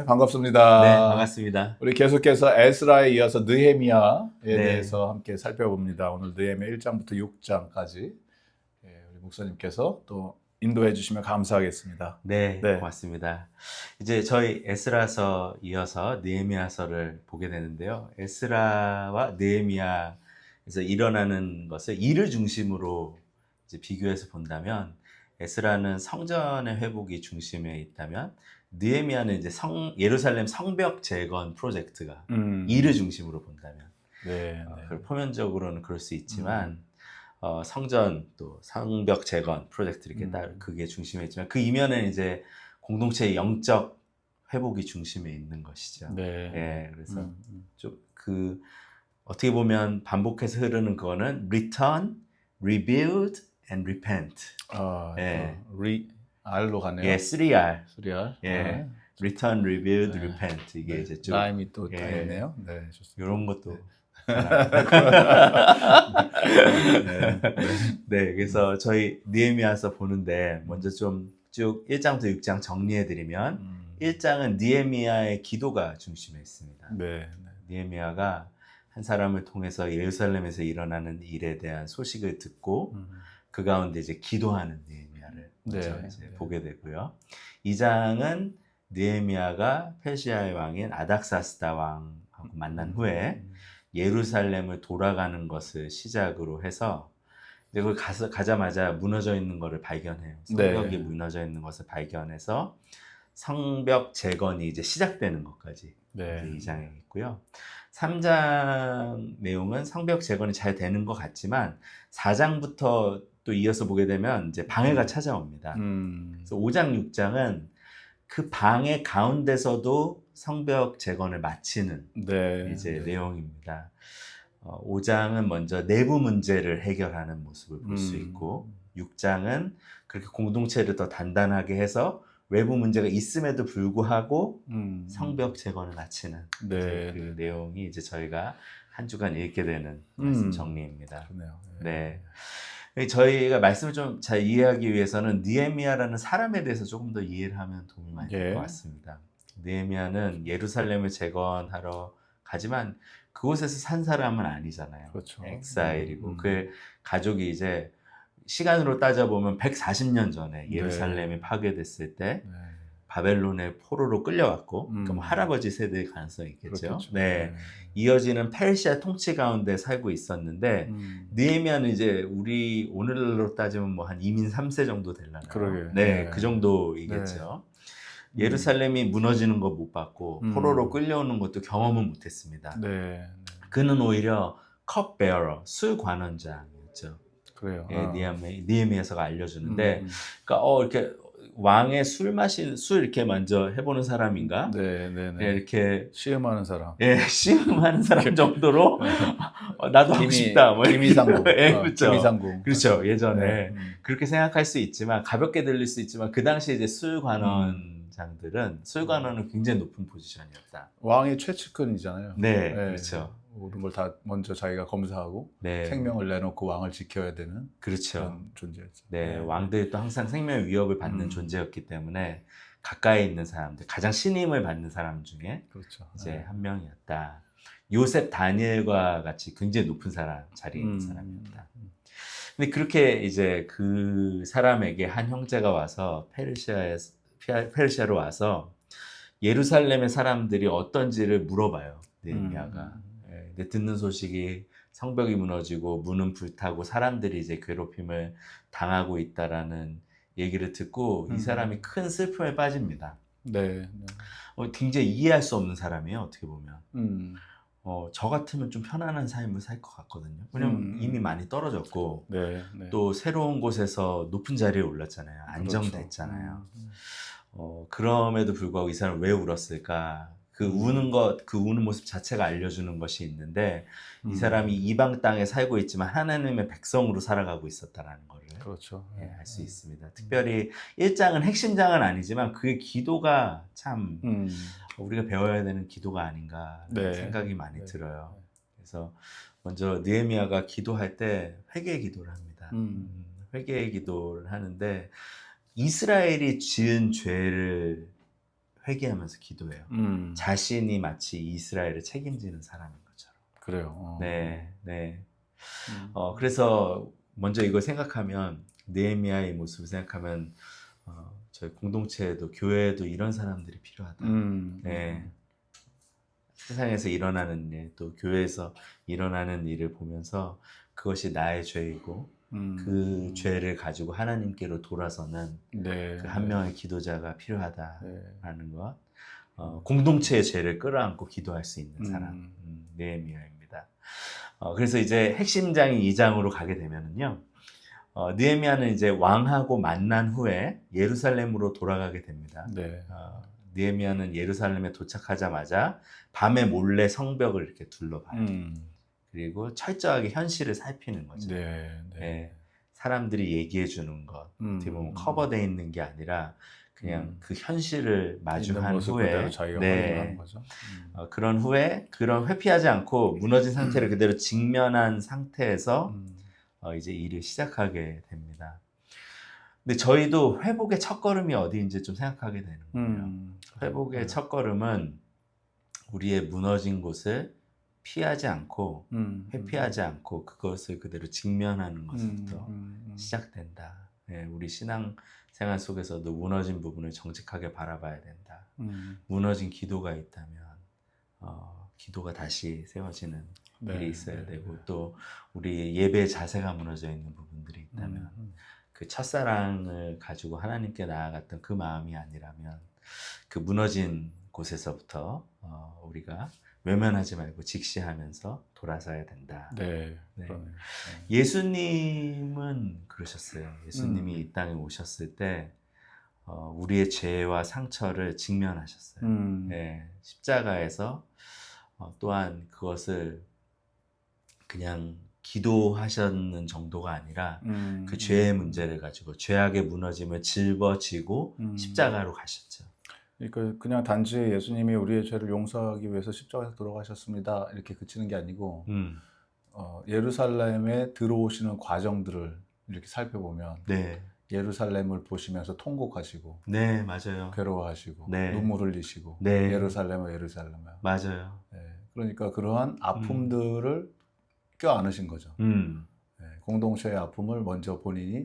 네, 반갑습니다. 네, 반갑습니다. 우리 계속해서 에스라에 이어서 느헤미야에 네. 대해서 함께 살펴봅니다. 오늘 느헤미야 1장부터 6장까지 우리 목사님께서 또 인도해 주시면 감사하겠습니다. 네, 네. 고맙습니다. 이제 저희 에스라서 이어서 느헤미야서를 보게 되는데요. 에스라와 느헤미야에서 일어나는 것을 일을 중심으로 이제 비교해서 본다면 에스라는 성전의 회복이 중심에 있다면 느헤미야는 이제 예루살렘 성벽 재건 프로젝트가 일을 중심으로 본다면 네, 그걸 표면적으로는 그럴 수 있지만 성전 또 성벽 재건 프로젝트 이렇게 그게 중심에 있지만 그 이면에는 이제 공동체의 영적 회복이 중심에 있는 것이죠. 네. 예, 그래서 좀 어떻게 보면 반복해서 흐르는 그거는 return, rebuild and repent. 예. R로 가네요. 예, 3R. 3R. 예. return, rebuild, 네. repent. 이게 네. 이제 좀 라임이 또 다 예. 있네요. 네, 좋습니다. 이런 것도 네. 네, 그래서 저희 느헤미야서 보는데 먼저 좀 쭉 1장부터 6장 정리해 드리면 1장은 느헤미야의 기도가 중심에 있습니다. 네. 느헤미야가 한 사람을 통해서 예루살렘에서 일어나는 일에 대한 소식을 듣고 그 가운데 이제 기도하는 느헤미야를 먼저 이제 보게 되고요. 2장은 느헤미야가 페르시아의 왕인 아닥사스다 왕하고 만난 후에 예루살렘을 돌아가는 것을 시작으로 해서 그걸 가자마자 무너져 있는 것을 발견해요. 성벽이 무너져 있는 것을 발견해서 성벽 재건이 이제 시작되는 것까지 네. 2장에 있고요. 3장 내용은 성벽 재건이 잘 되는 것 같지만 4장부터 또 이어서 보게 되면 이제 방해가 찾아옵니다. 그래서 5장, 6장은 그 방해 가운데서도 성벽 재건을 마치는 이제 내용입니다. 5장은 먼저 내부 문제를 해결하는 모습을 볼 수 있고 6장은 그렇게 공동체를 더 단단하게 해서 외부 문제가 있음에도 불구하고 성벽 재건을 마치는 그 내용이 이제 저희가 한 주간 읽게 되는 말씀 정리입니다. 그러네요. 네. 저희가 말씀을 좀 잘 이해하기 위해서는 느헤미야라는 사람에 대해서 조금 더 이해를 하면 도움이 많이 될 것 같습니다. 느헤미야는 예루살렘을 재건하러 가지만 그곳에서 산 사람은 아니잖아요. 그렇죠. 엑사일이고 그 가족이 이제 시간으로 따져보면 140년 전에 예루살렘이 파괴됐을 때 바벨론의 포로로 끌려왔고 그럼 할아버지 세대의 가능성이 있겠죠. 그렇겠죠. 네. 이어지는 페르시아 통치 가운데 살고 있었는데 느헤미야는 이제 우리 오늘로 따지면 뭐 한 이민 3세 정도 되려나요? 그러게. 네, 그 정도이겠죠. 예루살렘이 무너지는 거 못 봤고 포로로 끌려오는 것도 경험은 못했습니다. 그는 오히려 컵베어러, 술 관원장이었죠. 그래요. 예, 느헤미야서가 알려주는데, 그러니까 이렇게 왕의 술 이렇게 먼저 해보는 사람인가? 예, 이렇게 시음하는 사람. 예, 시음하는 사람 정도로 나도 하고 싶다. 뭐 김이상궁. 예, 그렇죠. 김이상궁. 그렇죠. 예전에 그렇게 생각할 수 있지만 가볍게 들릴 수 있지만 그 당시에 이제 술 관원장들은 술 관원은 굉장히 높은 포지션이었다. 왕의 최측근이잖아요. 네, 그렇죠. 모든 걸 다 먼저 자기가 검사하고 생명을 내놓고 왕을 지켜야 되는 그렇죠. 그런 존재였죠. 네, 왕들이 또 항상 생명의 위협을 받는 존재였기 때문에 가까이 있는 사람들, 가장 신임을 받는 사람 중에 이제 한 명이었다. 요셉 다니엘과 같이 굉장히 높은 자리에 있는 사람이었다. 근데 그렇게 이제 그 사람에게 한 형제가 와서 페르시아로 와서 예루살렘의 사람들이 어떤지를 물어봐요. 느헤미야가. 근데 듣는 소식이 성벽이 무너지고 문은 불타고 사람들이 이제 괴롭힘을 당하고 있다라는 얘기를 듣고 이 사람이 큰 슬픔에 빠집니다. 굉장히 이해할 수 없는 사람이에요, 어떻게 보면. 저 같으면 좀 편안한 삶을 살 것 같거든요. 왜냐면 이미 많이 떨어졌고 또 새로운 곳에서 높은 자리에 올랐잖아요. 안정됐잖아요. 그럼에도 불구하고 이 사람은 왜 울었을까? 그 우는 모습 자체가 알려주는 것이 있는데 이 사람이 이방 땅에 살고 있지만 하나님의 백성으로 살아가고 있었다라는 것을 알 수 있습니다. 특별히 1장은 핵심장은 아니지만 그의 기도가 참 우리가 배워야 되는 기도가 아닌가 생각이 많이 들어요. 그래서 먼저 느헤미야가 기도할 때 회개의 기도를 합니다. 회개의 기도를 하는데 이스라엘이 지은 죄를 회개하면서 기도해요. 음. 자신이 마치 이스라엘을 책임지는 사람인 것처럼. 그래요. 네, 네. 음. 그래서 먼저 이걸 생각하면 느헤미야의 모습을 생각하면 저희 공동체에도 교회에도 이런 사람들이 필요하다. 네. 세상에서 일어나는 일, 또 교회에서 일어나는 일을 보면서 그것이 나의 죄이고 그 죄를 가지고 하나님께로 돌아서는 네, 그 한 네. 명의 기도자가 필요하다라는 네. 것. 공동체의 죄를 끌어안고 기도할 수 있는 사람, 느헤미야입니다. 그래서 이제 핵심장인 2장으로 가게 되면은요, 느헤미야는 이제 왕하고 만난 후에 예루살렘으로 돌아가게 됩니다. 네. 느헤미야는 예루살렘에 도착하자마자 밤에 몰래 성벽을 이렇게 둘러봐요. 그리고 철저하게 현실을 살피는 거죠. 네, 네. 예, 사람들이 얘기해 주는 것, 어떻게 보면 커버되어 있는 게 아니라 그냥 그 현실을 마주한 후에 그대로 자기가 확인하는 거죠. 그런 후에 그런 회피하지 않고 무너진 상태를 그대로 직면한 상태에서 이제 일을 시작하게 됩니다. 근데 저희도 회복의 첫걸음이 어디인지 좀 생각하게 되는 거예요. 회복의 첫걸음은 우리의 무너진 곳을 피하지 않고 회피하지 않고 그것을 그대로 직면하는 것부터 시작된다. 예, 우리 신앙생활 속에서도 무너진 부분을 정직하게 바라봐야 된다. 무너진 기도가 있다면 기도가 다시 세워지는 일이 있어야 되고 또 우리 예배 자세가 무너져 있는 부분들이 있다면 그 첫사랑을 가지고 하나님께 나아갔던 그 마음이 아니라면 그 무너진 곳에서부터 우리가 외면하지 말고 직시하면서 돌아서야 된다. 네. 네. 그러네요. 예수님은 그러셨어요. 예수님이 이 땅에 오셨을 때 우리의 죄와 상처를 직면하셨어요. 네. 십자가에서 또한 그것을 그냥 기도하셨는 정도가 아니라 그 죄의 문제를 가지고 죄악의 무너짐을 짊어지고 십자가로 가셨죠. 그러니까 그냥 단지 예수님이 우리의 죄를 용서하기 위해서 십자가에서 돌아가셨습니다. 이렇게 그치는 게 아니고 예루살렘에 들어오시는 과정들을 이렇게 살펴보면 네. 예루살렘을 보시면서 통곡하시고 네, 맞아요. 괴로워하시고 네. 눈물 흘리시고 네. 예루살렘아 예루살렘아. 맞아요. 네. 그러니까 그러한 아픔들을 껴안으신 거죠. 네. 공동체의 아픔을 먼저 본인이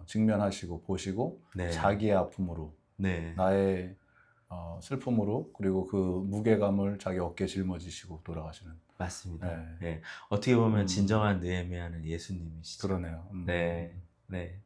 직면하시고 보시고 네. 자기의 아픔으로 네. 나의 슬픔으로 그리고 그 무게감을 자기 어깨에 짊어지시고 돌아가시는. 맞습니다. 네. 네. 어떻게 보면 진정한 느헤미야는 예수님이시죠. 그러네요. 네. 네.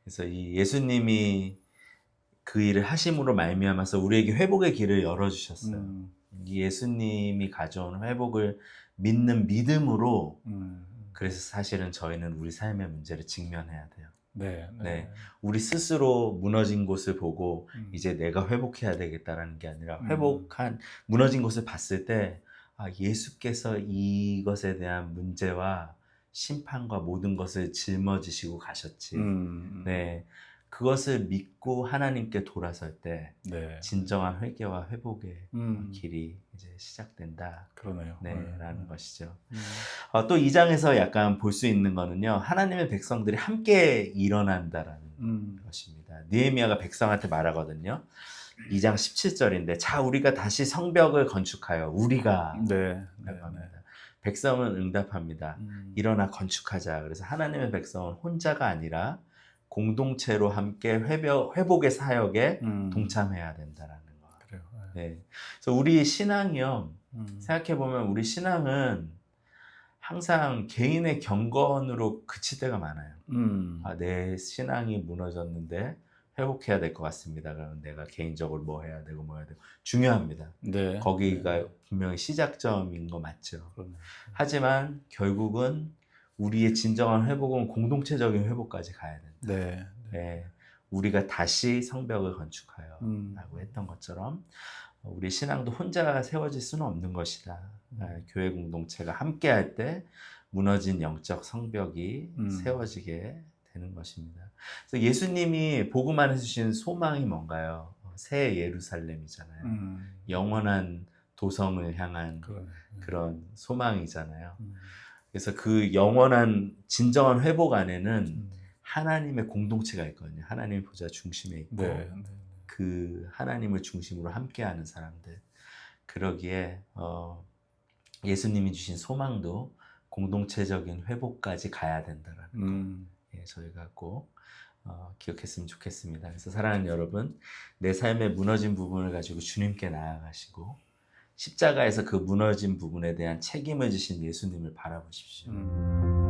그래서 이 예수님이 그 일을 하심으로 말미암아서 우리에게 회복의 길을 열어주셨어요. 이 예수님이 가져온 회복을 믿는 믿음으로 그래서 사실은 저희는 우리 삶의 문제를 직면해야 돼요. 네, 네. 네. 우리 스스로 무너진 곳을 보고 이제 내가 회복해야 되겠다라는 게 아니라 무너진 곳을 봤을 때 예수께서 이것에 대한 문제와 심판과 모든 것을 짊어지시고 가셨지. 네. 그것을 믿고 하나님께 돌아설 때 네. 진정한 회개와 회복의 길이 이제 시작된다. 그러네요. 네, 라는 것이죠. 또 2장에서 약간 볼 수 있는 거는요, 하나님의 백성들이 함께 일어난다라는 것입니다. 느헤미야가 백성한테 말하거든요. 2장 17절인데, 자, 우리가 다시 성벽을 건축하여 우리가 네. 합니다. 백성은 응답합니다. 일어나 건축하자. 그래서 하나님의 백성은 혼자가 아니라 공동체로 함께 회복의 사역에 동참해야 된다라는 거. 그래요. 네. 그래서 우리 신앙이요. 생각해 보면 우리 신앙은 항상 개인의 경건으로 그칠 때가 많아요. 내 신앙이 무너졌는데 회복해야 될 것 같습니다. 그러면 내가 개인적으로 뭐 해야 되고 뭐 해야 되고 중요합니다. 네. 거기가 분명히 시작점인 거 맞죠. 그러네요. 하지만 결국은 우리의 진정한 회복은 공동체적인 회복까지 가야 된다. 네. 네. 우리가 다시 성벽을 건축하여 라고 했던 것처럼 우리 신앙도 혼자 세워질 수는 없는 것이다. 교회 공동체가 함께 할 때 무너진 영적 성벽이 세워지게 되는 것입니다. 그래서 예수님이 복음 안에 주신 소망이 뭔가요? 새 예루살렘이잖아요. 영원한 도성을 향한 그런 소망이잖아요. 그래서 그 영원한 진정한 회복 안에는 하나님의 공동체가 있거든요. 하나님의 보좌 중심에 있고 네. 그 하나님을 중심으로 함께하는 사람들. 그러기에 예수님이 주신 소망도 공동체적인 회복까지 가야 된다라는 거. 예, 저희가 꼭 기억했으면 좋겠습니다. 그래서 사랑하는 여러분, 내 삶의 무너진 부분을 가지고 주님께 나아가시고 십자가에서 그 무너진 부분에 대한 책임을 지신 예수님을 바라보십시오.